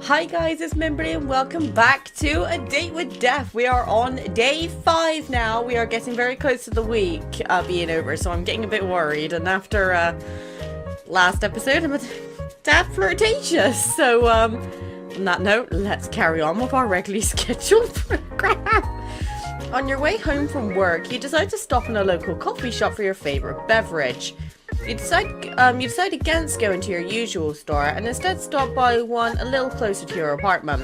Hi guys, it's Mimberly and welcome back to A Date with Death. We are on day 5 now. We are getting very close to the week being over, so I'm getting a bit worried. And after last episode, I'm a tad flirtatious. So on that note, let's carry on with our regularly scheduled program. On your way home from work, you decide to stop in a local coffee shop for your favorite beverage. You decide against going to your usual store and instead stop by one a little closer to your apartment.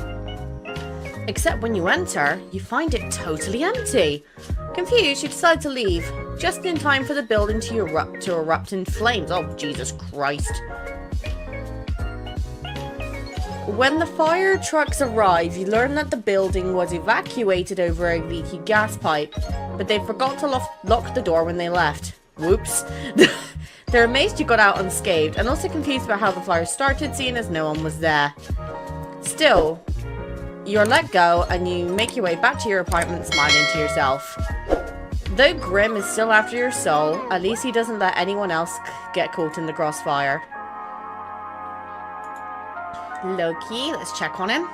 Except when you enter, you find it totally empty. Confused, you decide to leave, just in time for the building to erupt in flames. Oh, Jesus Christ. When the fire trucks arrive, you learn that the building was evacuated over a leaky gas pipe, but they forgot to lock the door when they left. Whoops. They're amazed you got out unscathed, and also confused about how the fire started, seeing as no one was there. Still, you're let go, and you make your way back to your apartment smiling to yourself. Though Grim is still after your soul, at least he doesn't let anyone else get caught in the crossfire. Loki, let's check on him.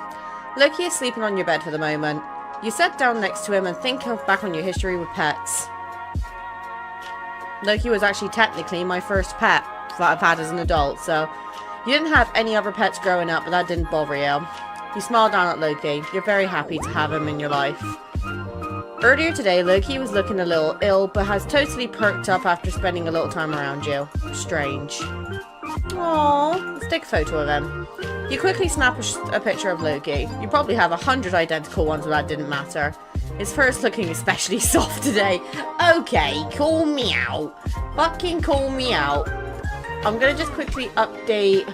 Loki is sleeping on your bed for the moment. You sit down next to him and think back on your history with pets. Loki was actually technically my first pet that I've had as an adult, so you didn't have any other pets growing up, but that didn't bother you. You smile down at Loki. You're very happy to have him in your life. Earlier today, Loki was looking a little ill, but has totally perked up after spending a little time around you. Strange. Aww, let's take a photo of him. You quickly snap a picture of Loki. You probably have 100 identical ones, but that didn't matter. His fur's looking especially soft today. Okay, call me out. Fucking call me out. I'm gonna just quickly update.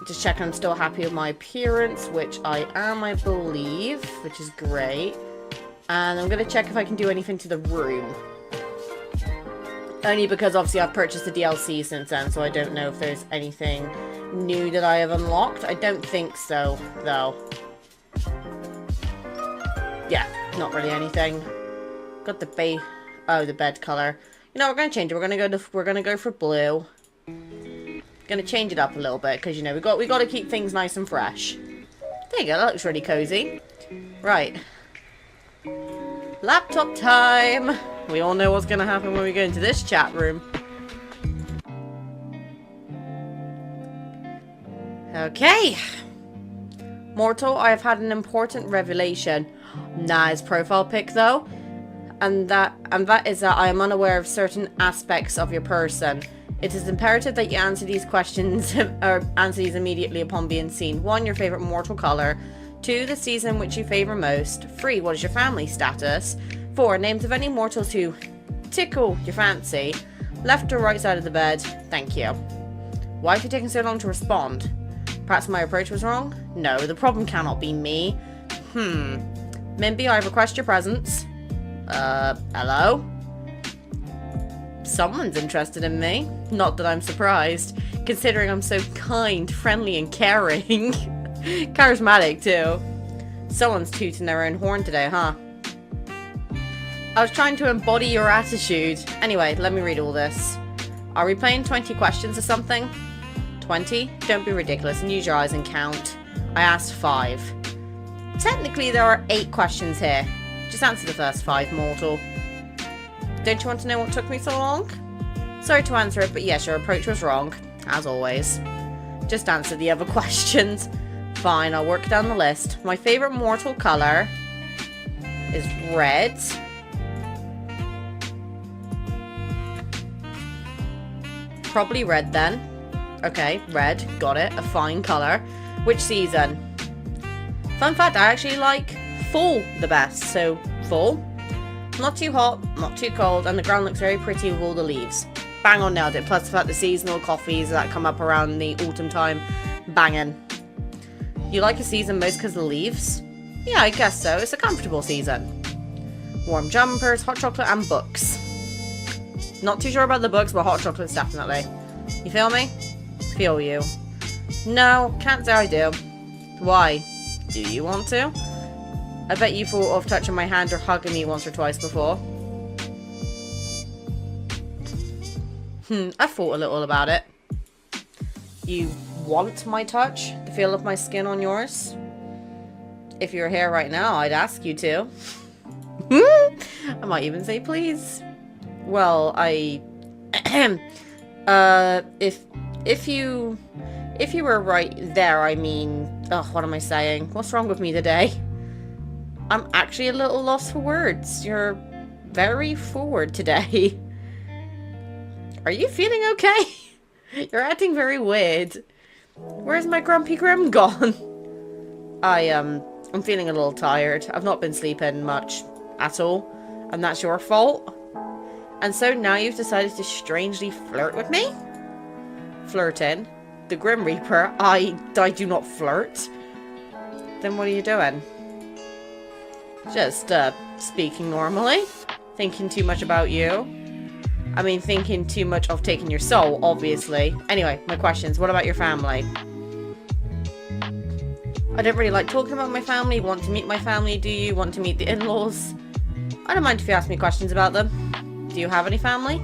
Just check I'm still happy with my appearance, which I am, I believe, which is great. And I'm gonna check if I can do anything to the room. Only because obviously I've purchased the DLC since then, so I don't know if there's anything new that I have unlocked. I don't think so, though. Yeah, not really anything. Got the the bed color. You know, we're gonna change it. We're gonna go for blue. Gonna change it up a little bit because you know we got to keep things nice and fresh. There you go. That looks really cozy. Right. Laptop time. We all know what's gonna happen when we go into this chat room. Okay. Mortal, I have had an important revelation. Nice profile pic though. And that is that I am unaware of certain aspects of your person. It is imperative that you answer these questions or answer these immediately upon being seen. 1, your favorite mortal color. 2, the season which you favor most. 3, what is your family status? 4, names of any mortals who tickle your fancy. Left or right side of the bed. Thank you. Why have you taken so long to respond? Perhaps my approach was wrong? No, the problem cannot be me. Mimby, I request your presence. Hello? Someone's interested in me. Not that I'm surprised, considering I'm so kind, friendly, and caring. Charismatic, too. Someone's tooting their own horn today, huh? I was trying to embody your attitude. Anyway, let me read all this. Are we playing 20 questions or something? 20? Don't be ridiculous and use your eyes and count. I asked 5. Technically, there are 8 questions here. Just answer the first 5, mortal. Don't you want to know what took me so long? Sorry to answer it, but yes, your approach was wrong. As always. Just answer the other questions. Fine, I'll work down the list. My favorite mortal color is red. Probably red then. Okay, red. Got it. A fine color. Which season? Fun fact, I actually like fall the best. So, fall. Not too hot, not too cold, and the ground looks very pretty with all the leaves. Bang on, nailed it. Plus the fact the seasonal coffees that come up around the autumn time. Banging. You like a season most because of the leaves? Yeah, I guess so. It's a comfortable season. Warm jumpers, hot chocolate, and books. Not too sure about the books, but hot chocolates definitely. You feel me? Feel you. No, can't say I do. Why? Do you want to? I bet you thought of touching my hand or hugging me once or twice before. I thought a little about it. You want my touch? The feel of my skin on yours? If you were here right now, I'd ask you to. I might even say please. Well, if you were right there, I mean... Ugh, what am I saying? What's wrong with me today? I'm actually a little lost for words. You're very forward today. Are you feeling okay? You're acting very weird. Where's my grumpy grim gone? I'm feeling a little tired. I've not been sleeping much at all. And that's your fault. And so now you've decided to strangely flirt with me? Flirting? The Grim Reaper? I do not flirt. Then what are you doing? Just, speaking normally. Thinking too much about you. I mean, thinking too much of taking your soul, obviously. Anyway, my questions. What about your family? I don't really like talking about my family. Want to meet my family, do you? Want to meet the in-laws? I don't mind if you ask me questions about them. Do you have any family?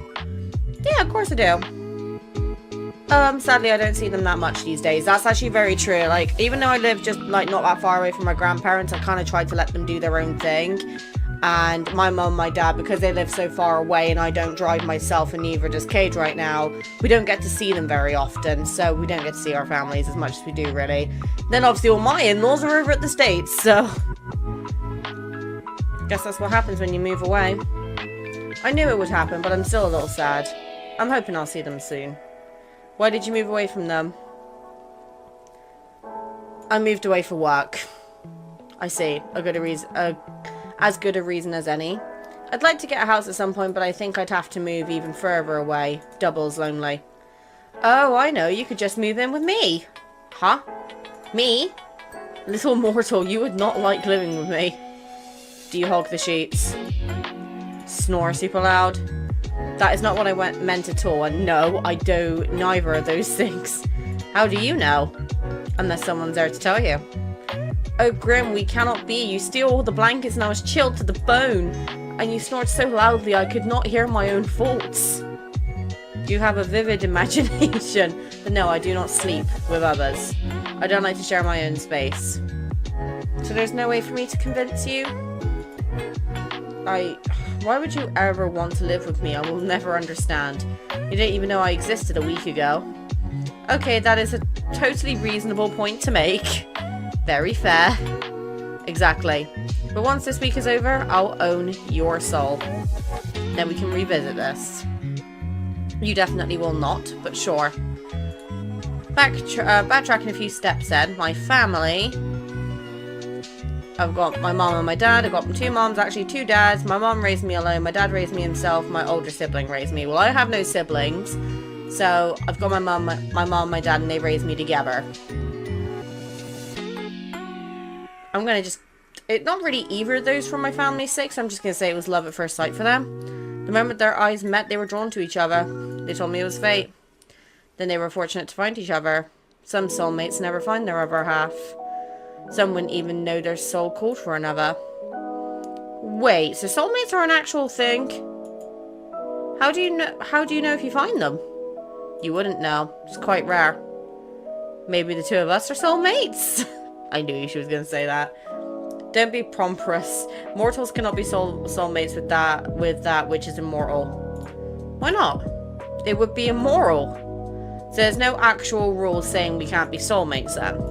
Yeah, of course I do. Sadly, I don't see them that much these days. That's actually very true. Like, even though I live just, like, not that far away from my grandparents, I kind of try to let them do their own thing. And my mum and my dad, because they live so far away and I don't drive myself and neither does Cage right now, we don't get to see them very often. So we don't get to see our families as much as we do, really. Then, obviously, all my in-laws are over at the States, so... Guess that's what happens when you move away. I knew it would happen, but I'm still a little sad. I'm hoping I'll see them soon. Why did you move away from them? I moved away for work. I see. As good a reason as any. I'd like to get a house at some point, but I think I'd have to move even further away. Double's lonely. Oh, I know. You could just move in with me. Huh? Me? Little mortal, you would not like living with me. Do you hog the sheets? Snore super loud? That is not what I meant at all, and no, I do neither of those things. How do you know? Unless someone's there to tell you. Oh, Grim, we cannot be. You steal all the blankets and I was chilled to the bone. And you snored so loudly I could not hear my own thoughts. You have a vivid imagination. But no, I do not sleep with others. I don't like to share my own space. So there's no way for me to convince you? Why would you ever want to live with me? I will never understand. You didn't even know I existed a week ago. Okay, that is a totally reasonable point to make. Very fair. Exactly. But once this week is over, I'll own your soul. Then we can revisit this. You definitely will not, but sure. Backtracking a few steps then. My family... I've got my mom and my dad. I've got two moms, actually two dads. My mom raised me alone. My dad raised me himself. My older sibling raised me. Well, I have no siblings. So, I've got my mom, my dad, and they raised me together. I'm going to just... not really either of those for my family's sake, so I'm just going to say it was love at first sight for them. The moment their eyes met, they were drawn to each other. They told me it was fate. Then they were fortunate to find each other. Some soulmates never find their other half. Some wouldn't even know their soul called for another. Wait, so soulmates are an actual thing? How do you know if you find them? You wouldn't know. It's quite rare. Maybe the two of us are soulmates? I knew she was going to say that. Don't be pompous. Mortals cannot be soulmates with that which is immortal. Why not? It would be immoral. So there's no actual rule saying we can't be soulmates then.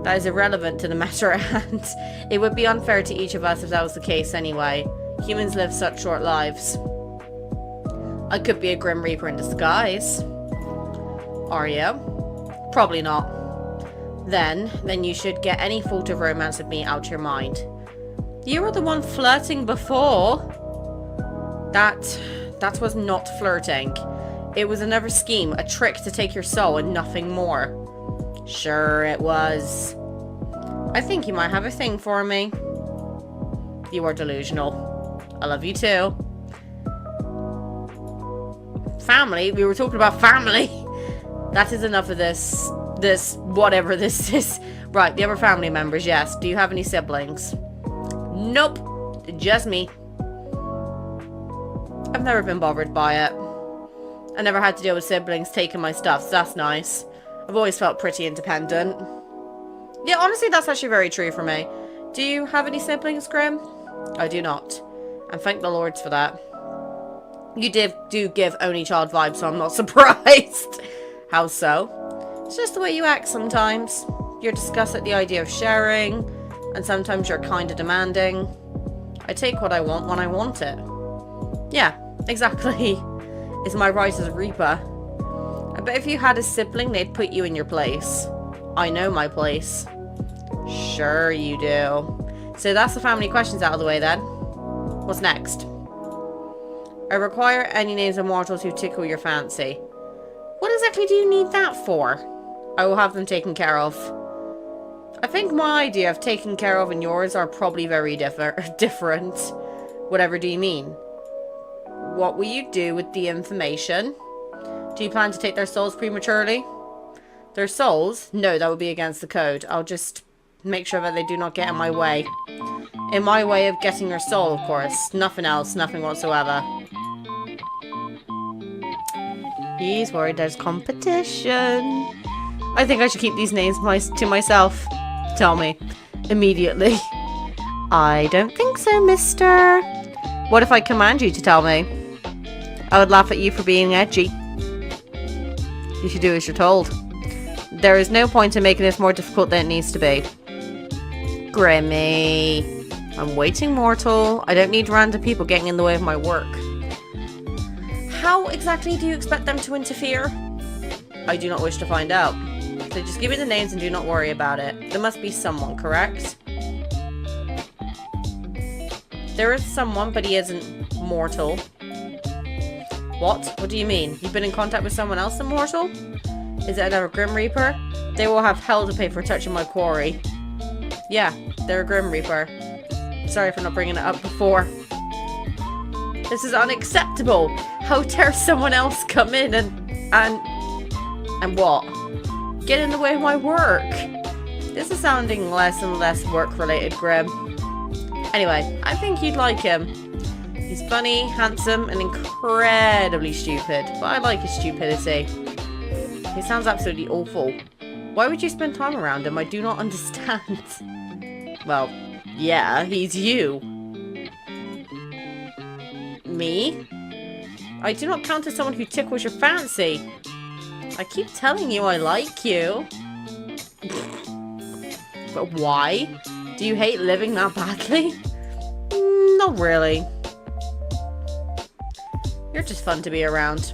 That is irrelevant to the matter at hand. It would be unfair to each of us if that was the case anyway. Humans live such short lives. I could be a Grim Reaper in disguise. Are you? Probably not. Then you should get any thought of romance with me out of your mind. You were the one flirting before. That was not flirting. It was another scheme, a trick to take your soul and nothing more. Sure it was. I think you might have a thing for me. You are delusional. I love you too. Family? We were talking about family. That is enough of this whatever this is. Right, the other family members, yes. Do you have any siblings? Nope. Just me. I've never been bothered by it. I never had to deal with siblings taking my stuff, so that's nice. I've always felt pretty independent. Yeah, honestly, that's actually very true for me. Do you have any siblings, Grim? I do not. And thank the Lords for that. You do give only child vibes, so I'm not surprised. How so? It's just the way you act sometimes. You're disgusted at the idea of sharing, and sometimes you're kind of demanding. I take what I want when I want it. Yeah, exactly. It's my right as a Reaper. I bet if you had a sibling, they'd put you in your place. I know my place. Sure you do. So that's the family questions out of the way then. What's next? I require any names of mortals who tickle your fancy. What exactly do you need that for? I will have them taken care of. I think my idea of taking care of and yours are probably very different. Whatever do you mean? What will you do with the information? Do you plan to take their souls prematurely? Their souls? No, that would be against the code. I'll just make sure that they do not get in my way. In my way of getting your soul, of course. Nothing else, nothing whatsoever. He's worried there's competition. I think I should keep these names to myself. Tell me. Immediately. I don't think so, mister. What if I command you to tell me? I would laugh at you for being edgy. You should do as you're told. There is no point in making this more difficult than it needs to be. Grimmy. I'm waiting, mortal. I don't need random people getting in the way of my work. How exactly do you expect them to interfere? I do not wish to find out. So just give me the names and do not worry about it. There must be someone, correct? There is someone, but he isn't mortal. What? What do you mean? You've been in contact with someone else than mortal? Is it another Grim Reaper? They will have hell to pay for touching my quarry. Yeah, they're a Grim Reaper. Sorry for not bringing it up before. This is unacceptable. How dare someone else come in and what? Get in the way of my work. This is sounding less and less work-related, Grim. Anyway, I think you'd like him. He's funny, handsome, and incredibly stupid. But I like his stupidity. He sounds absolutely awful. Why would you spend time around him? I do not understand. Well, yeah, he's you. Me? I do not count as someone who tickles your fancy. I keep telling you I like you. But why? Do you hate living that badly? Not really. You're just fun to be around.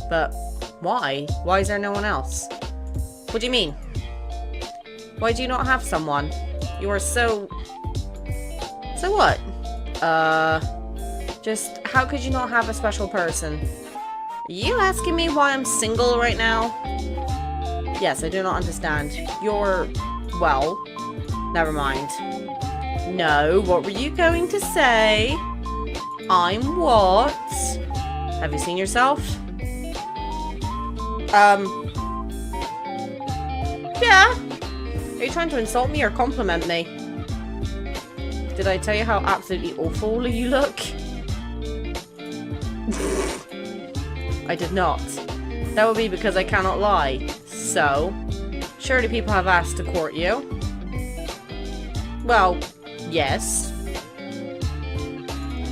But why? Why is there no one else? What do you mean? Why do you not have someone? You are so... So what? Just how could you not have a special person? Are you asking me why I'm single right now? Yes, I do not understand. You're... well, never mind. No, what were you going to say? I'm what? Have you seen yourself? Yeah. Are you trying to insult me or compliment me? Did I tell you how absolutely awful you look? I did not. That would be because I cannot lie. So, surely people have asked to court you. Well, yes.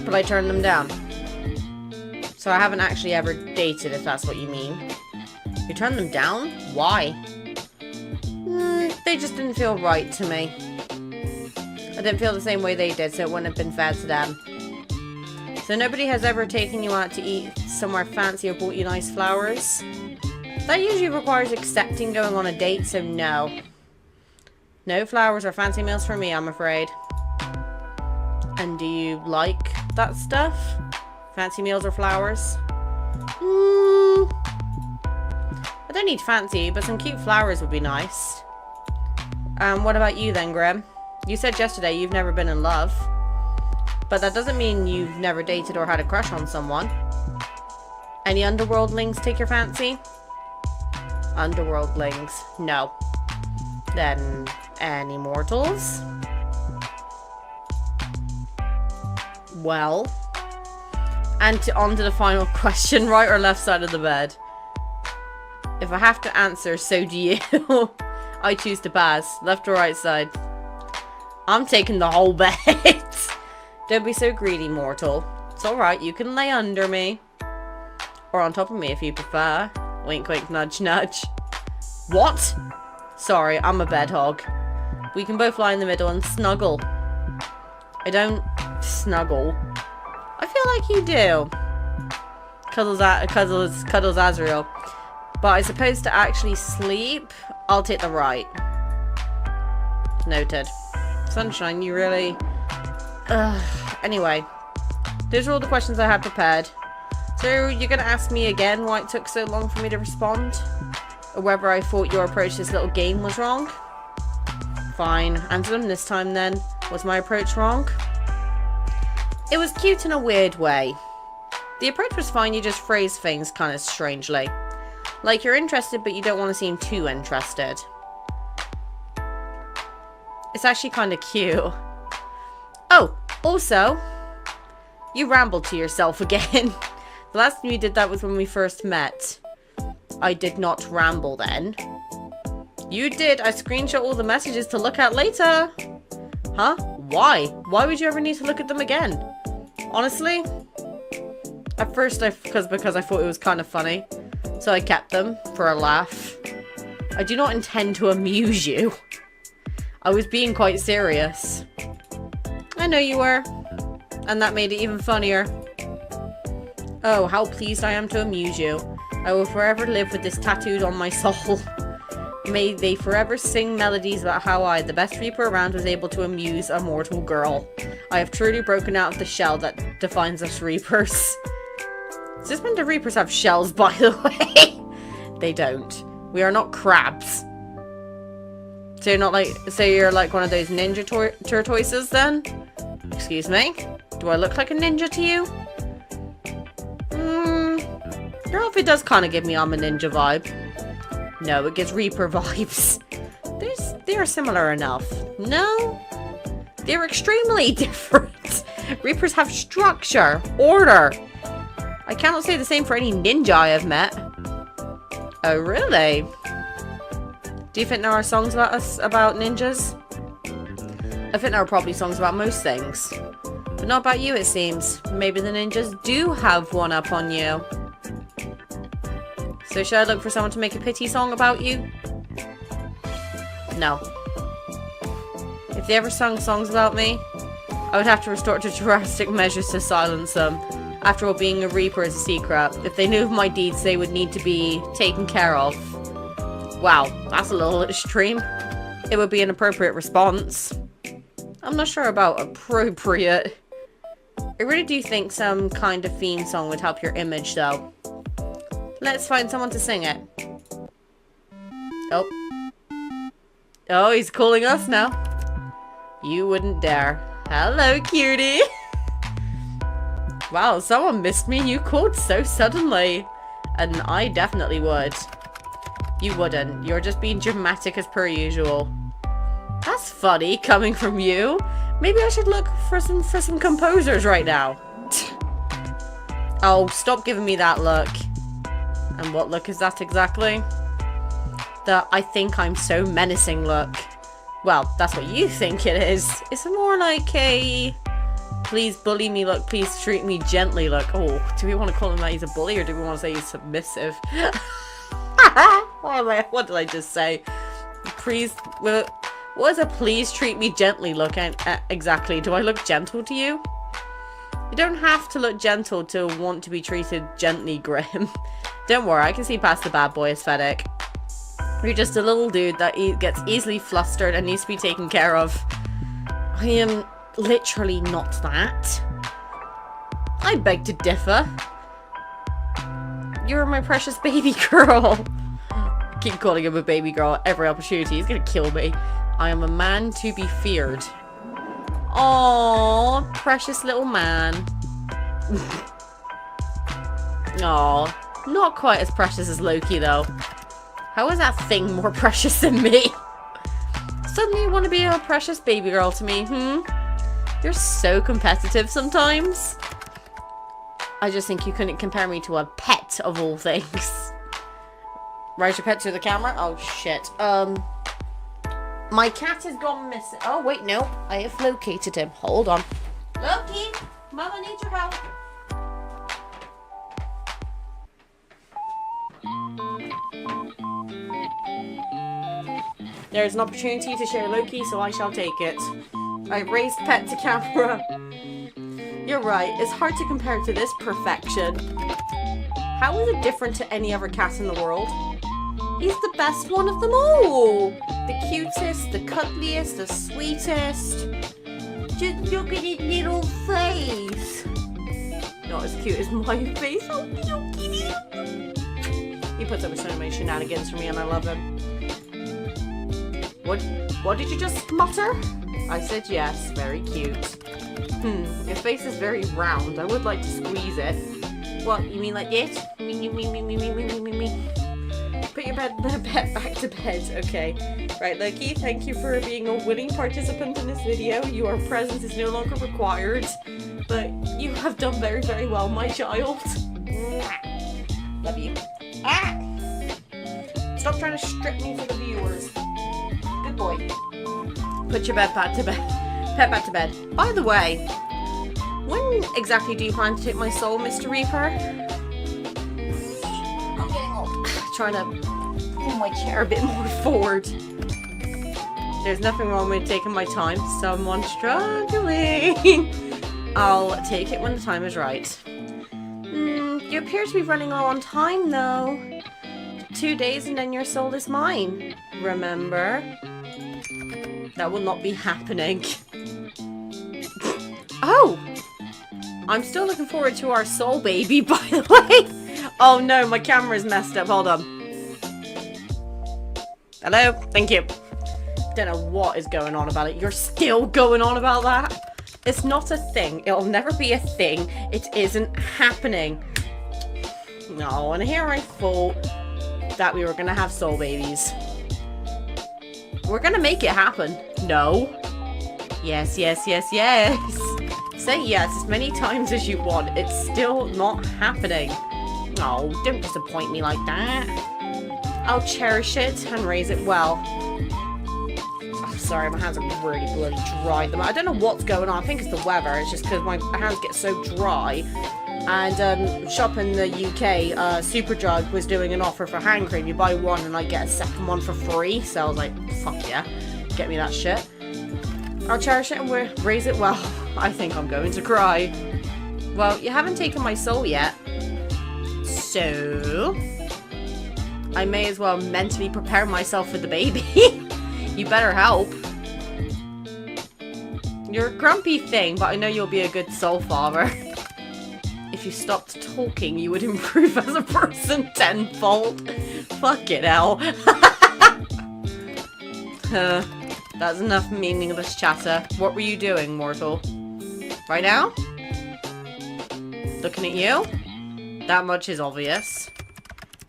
But I turned them down. So I haven't actually ever dated, if that's what you mean. You turned them down? Why? They just didn't feel right to me. I didn't feel the same way they did, so it wouldn't have been fair to them. So nobody has ever taken you out to eat somewhere fancy or bought you nice flowers? That usually requires accepting going on a date, so no. No flowers or fancy meals for me, I'm afraid. And do you like that stuff? Fancy meals or flowers? I don't need fancy, but some cute flowers would be nice. What about you then, Grim? You said yesterday you've never been in love. But that doesn't mean you've never dated or had a crush on someone. Any underworldlings take your fancy? Underworldlings? No. Then, any mortals? Well. And on to the final question, right or left side of the bed? If I have to answer, so do you. I choose to pass. Left or right side? I'm taking the whole bed. Don't be so greedy, mortal. It's alright, you can lay under me. Or on top of me if you prefer. Wink, wink, nudge, nudge. What? Sorry, I'm a bed hog. We can both lie in the middle and snuggle. I don't snuggle. I feel like you do. Cuddles Azrael. But I suppose to actually sleep, I'll take the right. Noted. Sunshine, you really... Anyway. Those are all the questions I had prepared. So, you're going to ask me again why it took so long for me to respond? Or whether I thought your approach to this little game was wrong? Fine. Answer them this time then. Was my approach wrong? It was cute in a weird way. The approach was fine, you just phrased things kind of strangely. Like you're interested, but you don't want to seem too interested. It's actually kind of cute. Oh, also, you rambled to yourself again. The last time you did that was when we first met. I did not ramble then. You did. I screenshot all the messages to look at later. Huh? Why? Why would you ever need to look at them again? Honestly, at first because I thought it was kind of funny. So I kept them for a laugh. I do not intend to amuse you. I was being quite serious. I know you were. And that made it even funnier. Oh, how pleased I am to amuse you. I will forever live with this tattooed on my soul. May they forever sing melodies about how I, the best reaper around, was able to amuse a mortal girl. I have truly broken out of the shell that defines us reapers. Does this mean the reapers have shells, by the way? They don't. We are not crabs. So you're not like, so you're like one of those ninja tortoises then? Excuse me? Do I look like a ninja to you? Your outfit does kind of give me I'm a ninja vibe. No, it gives Reaper vibes. They are similar enough. No? They're extremely different. Reapers have structure, order. I cannot say the same for any ninja I have met. Oh, really? Do you think there are songs about ninjas? I think there are probably songs about most things. But not about you, it seems. Maybe the ninjas do have one up on you. So should I look for someone to make a pity song about you? No. If they ever sung songs about me, I would have to resort to drastic measures to silence them. After all, being a reaper is a secret. If they knew of my deeds, they would need to be taken care of. Wow, that's a little extreme. It would be an appropriate response. I'm not sure about appropriate. I really do think some kind of theme song would help your image, though. Let's find someone to sing it. Oh. Oh, he's calling us now. You wouldn't dare. Hello, cutie. Wow, someone missed me. You called so suddenly. And I definitely would. You wouldn't. You're just being dramatic as per usual. That's funny coming from you. Maybe I should look for some composers right now. Oh, stop giving me that look. And what look is that exactly? The I think I'm so menacing look. Well, that's what you think it is. It's more like a please bully me look, please treat me gently look. Oh, do we want to call him that he's a bully or do we want to say he's submissive? What did I just say? Please, what is a please treat me gently look exactly? Do I look gentle to you? You don't have to look gentle to want to be treated gently, Grim. Don't worry, I can see past the bad boy aesthetic. You're just a little dude that gets easily flustered and needs to be taken care of. I am literally not that. I beg to differ. You're my precious baby girl. Keep calling him a baby girl at every opportunity. He's gonna kill me. I am a man to be feared. Aww, precious little man. Aww. Not quite as precious as Loki, though. How is that thing more precious than me? Suddenly you want to be a precious baby girl to me, You're so competitive sometimes. I just think you couldn't compare me to a pet of all things. Raise your pet to the camera. Oh, shit. My cat has gone missing. Oh, wait, no. I have located him. Hold on. Loki, Mama needs your help. There's an opportunity to share Loki, so I shall take it. I've raised pet to camera. You're right. It's hard to compare to this perfection. How is it different to any other cat in the world? He's the best one of them all. The cutest, the cuddliest, the sweetest. Just look at his little face. Not as cute as my face. Oh, so cute. He puts up with so many shenanigans for me and I love him. What did you just mutter? I said yes. Very cute. His face is very round. I would like to squeeze it. What, you mean like this? Me. Put your pet back to bed. Okay. Right, Loki, thank you for being a willing participant in this video. Your presence is no longer required. But you have done very, very well, my child. Love you. Ah! Stop trying to strip me for the viewers. Good boy. Put your pet back to bed. By the way, when exactly do you plan to take my soul, Mr. Reaper? I'm getting old. Trying to pull my chair a bit more forward. There's nothing wrong with taking my time. Someone's struggling. I'll take it when the time is right. You appear to be running low on time, though. 2 days and then your soul is mine. Remember? That will not be happening. Oh! I'm still looking forward to our soul baby, by the way. Oh no, my camera's messed up. Hold on. Hello? Thank you. Don't know what is going on about it. You're still going on about that? It's not a thing. It'll never be a thing. It isn't happening. No, and here I thought that we were going to have soul babies. We're going to make it happen. No. Yes. Say yes as many times as you want. It's still not happening. Oh, don't disappoint me like that. I'll cherish it and raise it well. Oh, sorry, my hands are really bloody dry. I don't know what's going on. I think it's the weather. It's just because my hands get so dry. And shop in the UK, Superdrug was doing an offer for hand cream. You buy one and I get a second one for free. So I was like, fuck yeah, get me that shit. I'll cherish it and raise it well. I think I'm going to cry. Well, you haven't taken my soul yet. So I may as well mentally prepare myself for the baby. You better help. You're a grumpy thing, but I know you'll be a good soul father. If you stopped talking, you would improve as a person tenfold. Fuck it, hell. That's enough meaningless chatter. What were you doing, mortal? Right now? Looking at you? That much is obvious.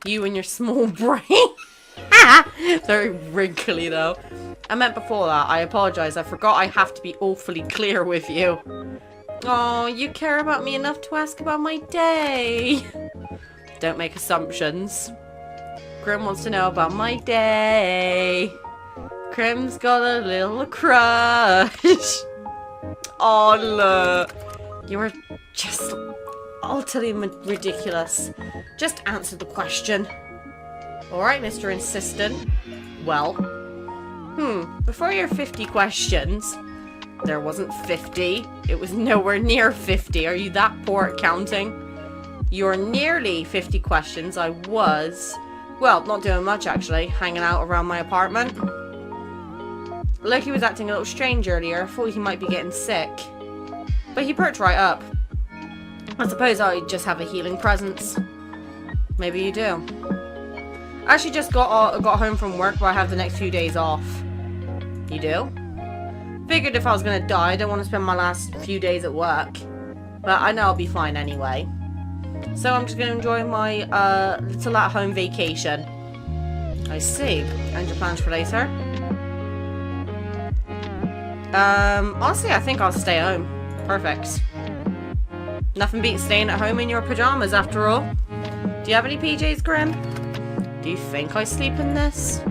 You and your small brain. Very wrinkly, though. I meant before that. I apologize. I forgot I have to be awfully clear with you. Oh, you care about me enough to ask about my day. Don't make assumptions. Grim wants to know about my day. Grim's got a little crush. Oh, look. You were just utterly ridiculous. Just answer the question. Alright, Mr. Insistent. Well. Before your 50 questions... There wasn't 50. It was nowhere near 50. Are you that poor at counting? You're nearly 50 questions. I was, well, not doing much actually. Hanging out around my apartment. Loki was acting a little strange earlier. I thought he might be getting sick. But he perked right up. I suppose I just have a healing presence. Maybe you do. I actually just got home from work, but I have the next few days off. You do? Figured if I was gonna die, I don't want to spend my last few days at work. But I know I'll be fine anyway. So I'm just gonna enjoy my little at-home vacation. I see. And your plans for later? Honestly, I think I'll stay home. Perfect. Nothing beats staying at home in your pajamas, after all. Do you have any PJs, Grim? Do you think I sleep in this?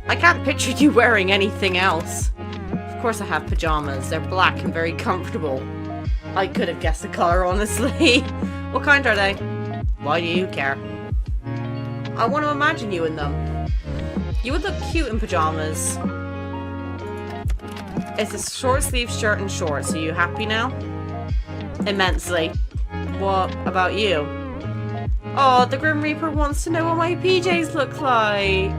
I can't picture you wearing anything else. Of course I have pajamas. They're black and very comfortable. I could have guessed the color, honestly. What kind are they? Why do you care? I want to imagine you in them. You would look cute in pajamas. It's a short sleeve shirt and shorts. Are you happy now? Immensely. What about you? Oh, the Grim Reaper wants to know what my PJs look like.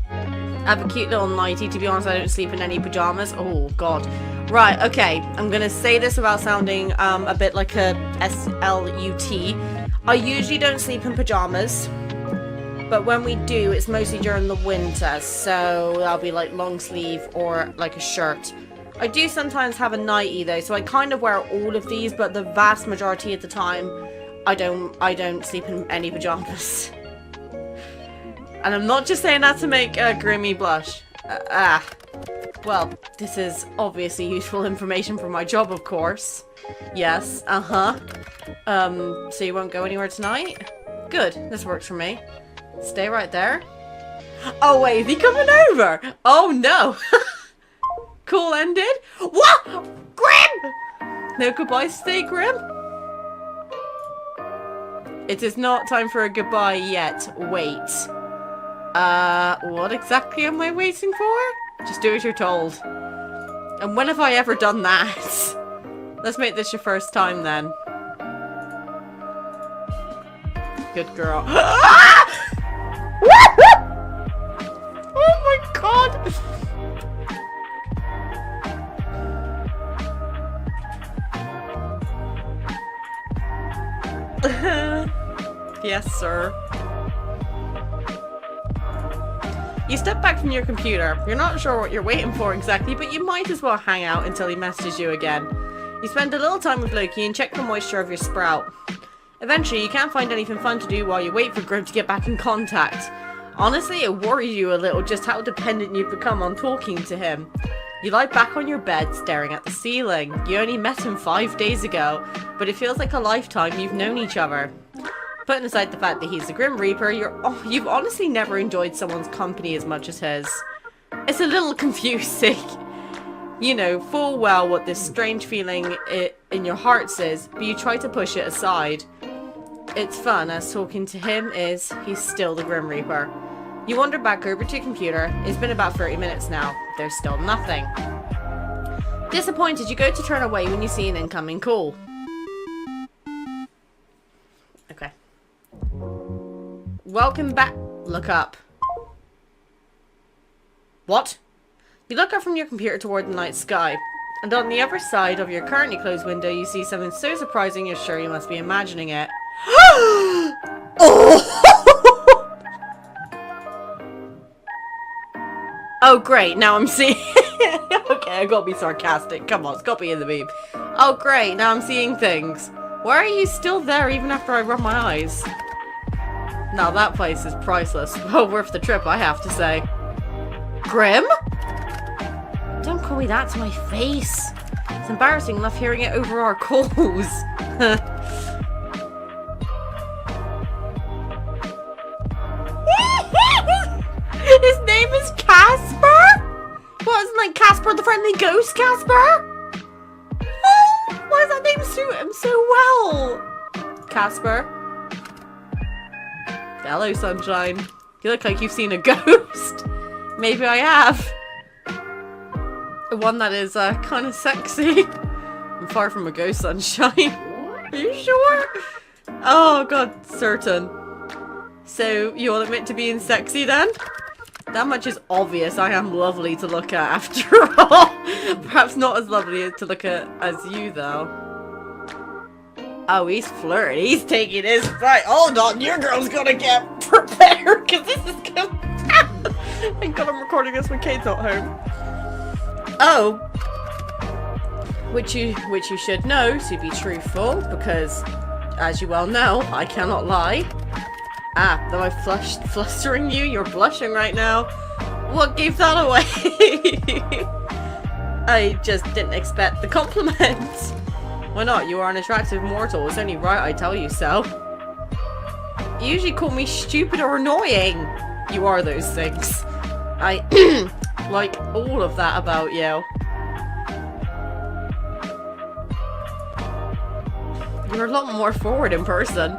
I have a cute little nightie. To be honest, I don't sleep in any pajamas. Oh, God. Right, okay. I'm going to say this without sounding a bit like a SLUT. I usually don't sleep in pajamas. But when we do, it's mostly during the winter. So that'll be like long sleeve or like a shirt. I do sometimes have a nightie though. So I kind of wear all of these. But the vast majority of the time, I don't sleep in any pajamas. And I'm not just saying that to make Grimmy blush. Well, this is obviously useful information for my job, of course. Yes, so you won't go anywhere tonight? Good, this works for me. Stay right there. Oh wait, is he coming over? Oh no! Cool ended? What? Grim! No goodbye, stay Grim? It is not time for a goodbye yet. Wait. What exactly am I waiting for? Just do as you're told. And when have I ever done that? Let's make this your first time then. Good girl. Oh my god! Yes, sir. You step back from your computer. You're not sure what you're waiting for exactly, but you might as well hang out until he messages you again. You spend a little time with Loki and check the moisture of your sprout. Eventually, you can't find anything fun to do while you wait for Grim to get back in contact. Honestly, it worries you a little just how dependent you've become on talking to him. You lie back on your bed, staring at the ceiling. You only met him 5 days ago, but it feels like a lifetime you've known each other. Putting aside the fact that he's the Grim Reaper, you've honestly never enjoyed someone's company as much as his. It's a little confusing. You know full well what this strange feeling in your heart is, but you try to push it aside. It's fun, as talking to him he's still the Grim Reaper. You wander back over to your computer. It's been about 30 minutes now. There's still nothing. Disappointed, you go to turn away when you see an incoming call. Okay. Welcome back. Look up. What? You look up from your computer toward the night sky, and on the other side of your currently closed window you see something so surprising you're sure you must be imagining it. Oh! Oh great, now I'm seeing... Okay, I gotta be sarcastic. Come on, it's gotta be in the meme. Oh great, now I'm seeing things. Why are you still there even after I rub my eyes? Now that place is priceless. Well worth the trip, I have to say. Grim? Don't call me that to my face. It's embarrassing enough hearing it over our calls. His name is Casper? What, isn't like Casper the Friendly Ghost Casper? Oh, why does that name suit him so well? Casper? Hello, sunshine. You look like you've seen a ghost. Maybe I have. One that is kind of sexy. I'm far from a ghost, sunshine. Are you sure? Oh god, certain. So, you'll admit to being sexy then? That much is obvious. I am lovely to look at after all. Perhaps not as lovely to look at as you though. Oh, he's flirting. He's taking his fight. Hold on, your girl's gonna get prepared because this is gonna... Thank god I'm recording this when Kate's not home. Oh. Which you should know, to be truthful, because, as you well know, I cannot lie. Ah, though I'm flustering you, you're blushing right now. What gave that away? I just didn't expect the compliment. Why not? You are an attractive mortal. It's only right I tell you so. You usually call me stupid or annoying. You are those things. I like all of that about you. You're a lot more forward in person.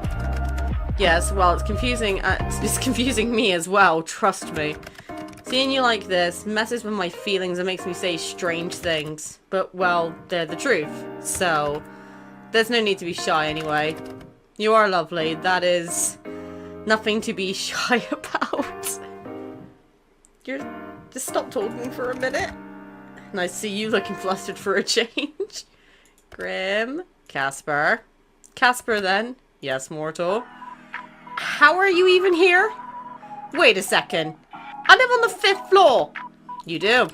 Yes, well, it's confusing. It's confusing me as well, trust me. Seeing you like this messes with my feelings and makes me say strange things. But, well, they're the truth. So, there's no need to be shy anyway. You are lovely. That is nothing to be shy about. Just stop talking for a minute. And I see you looking flustered for a change. Grim. Casper. Casper, then. Yes, mortal. How are you even here? Wait a second. I live on the 5th floor. You do.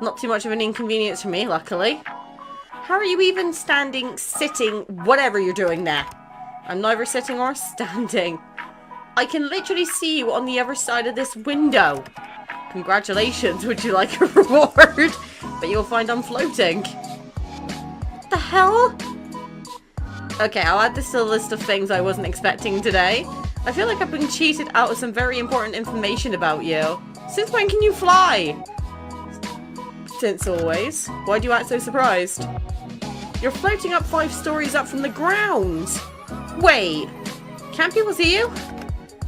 Not too much of an inconvenience for me, luckily. How are you even standing, sitting, whatever you're doing there? I'm neither sitting or standing. I can literally see you on the other side of this window. Congratulations, would you like a reward? But you'll find I'm floating. What the hell? Okay, I'll add this to the list of things I wasn't expecting today. I feel like I've been cheated out of some very important information about you. Since when can you fly? Since always. Why do you act so surprised? You're floating up 5 stories up from the ground. Wait, can't people see you?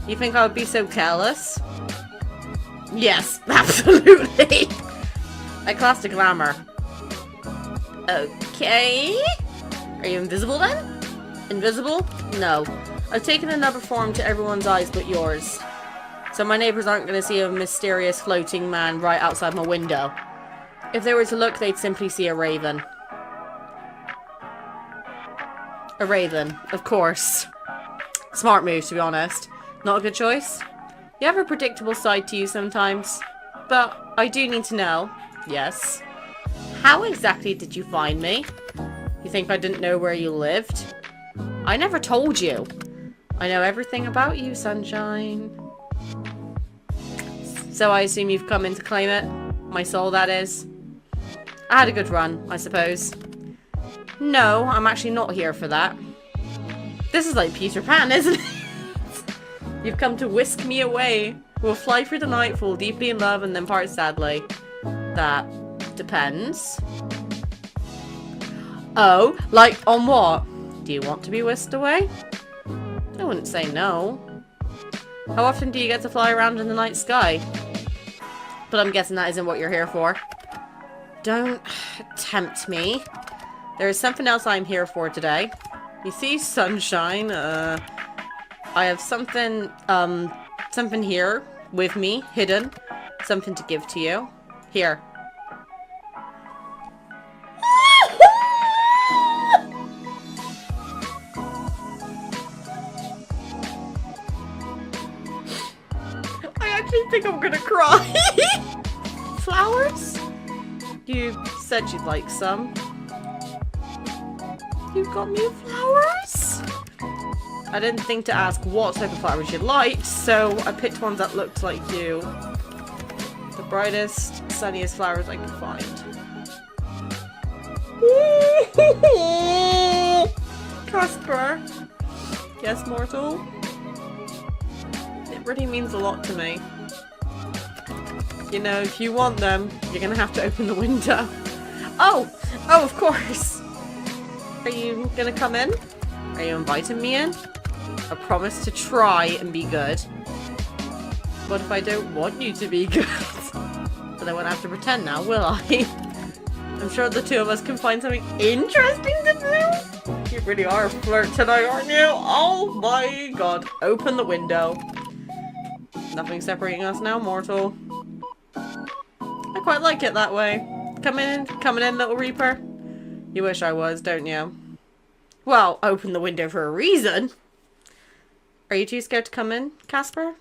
You think I would be so careless? Yes, absolutely. I classed a glamour. Okay. Are you invisible then? Invisible? No. I've taken another form to everyone's eyes but yours. So my neighbors aren't going to see a mysterious floating man right outside my window. If they were to look, they'd simply see a raven. A raven, of course. Smart move, to be honest. Not a good choice? You have a predictable side to you sometimes. But I do need to know. Yes. How exactly did you find me? You think I didn't know where you lived? I never told you. I know everything about you, Sunshine. So I assume you've come in to claim it? My soul, that is. I had a good run, I suppose. No, I'm actually not here for that. This is like Peter Pan, isn't it? You've come to whisk me away. We'll fly through the night, fall deeply in love, and then part sadly. That depends. Oh, like on what? Do you want to be whisked away? I wouldn't say no. How often do you get to fly around in the night sky? But I'm guessing that isn't what you're here for. Don't tempt me. There is something else I'm here for today. You see, Sunshine, I have something here with me, hidden. Something to give to you. Here. I think I'm gonna cry. Flowers? You said you'd like some. You got me flowers? I didn't think to ask what type of flowers you liked, so I picked ones that looked like you. The brightest, sunniest flowers I could find. Casper. Yes, mortal? It really means a lot to me. You know, if you want them, you're gonna have to open the window. Oh! Oh, of course! Are you gonna come in? Are you inviting me in? I promise to try and be good. What if I don't want you to be good? But I won't have to pretend now, will I? I'm sure the two of us can find something interesting to do. You really are a flirt tonight, aren't you? Oh my god. Open the window. Nothing separating us now, mortal. I quite like it that way. Coming in, little Reaper. You wish I was, don't you? Well, open the window for a reason. Are you too scared to come in, Casper?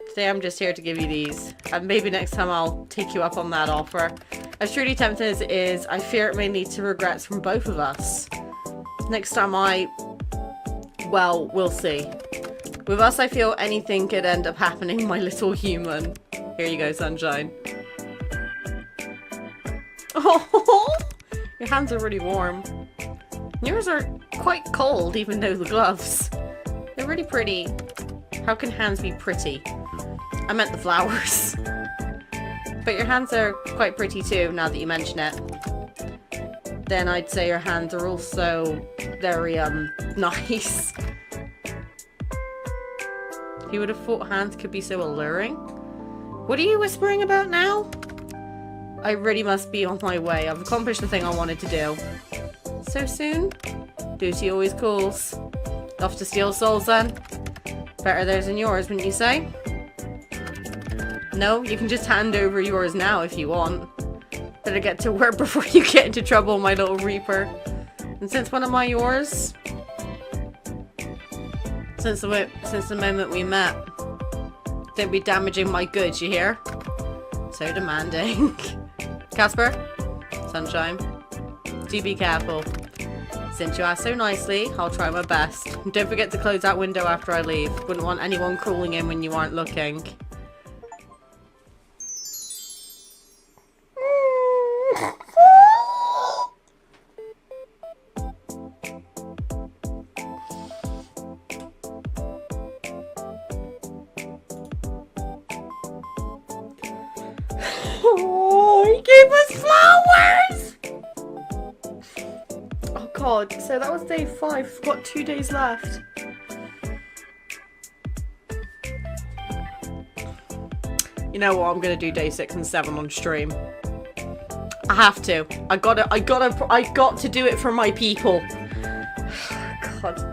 Today I'm just here to give you these. And maybe next time I'll take you up on that offer. As truly tempting as it is, I fear it may lead to regrets from both of us. Next time well, we'll see. With us, I feel anything could end up happening, my little human. Here you go, Sunshine. Oh, your hands are really warm. Yours are quite cold, even though the gloves. They're really pretty. How can hands be pretty? I meant the flowers. But your hands are quite pretty too, now that you mention it. Then I'd say your hands are also very, nice. Who would have thought hands could be so alluring? What are you whispering about now? I really must be on my way. I've accomplished the thing I wanted to do. So soon? Duty always calls. Off to steal souls then? Better theirs than yours, wouldn't you say? No, you can just hand over yours now if you want. Better get to work before you get into trouble, my little Reaper. And since when am I yours? Since the moment we met. Don't be damaging my goods, you hear? So demanding. Casper? Sunshine? Do be careful. Since you asked so nicely, I'll try my best. Don't forget to close that window after I leave. Wouldn't want anyone crawling in when you aren't looking. Oh, he gave us flowers! Oh god, so that was day 5. We've got 2 days left. You know what, I'm gonna do day 6 and 7 on stream. I have to. I got to do it for my people. God.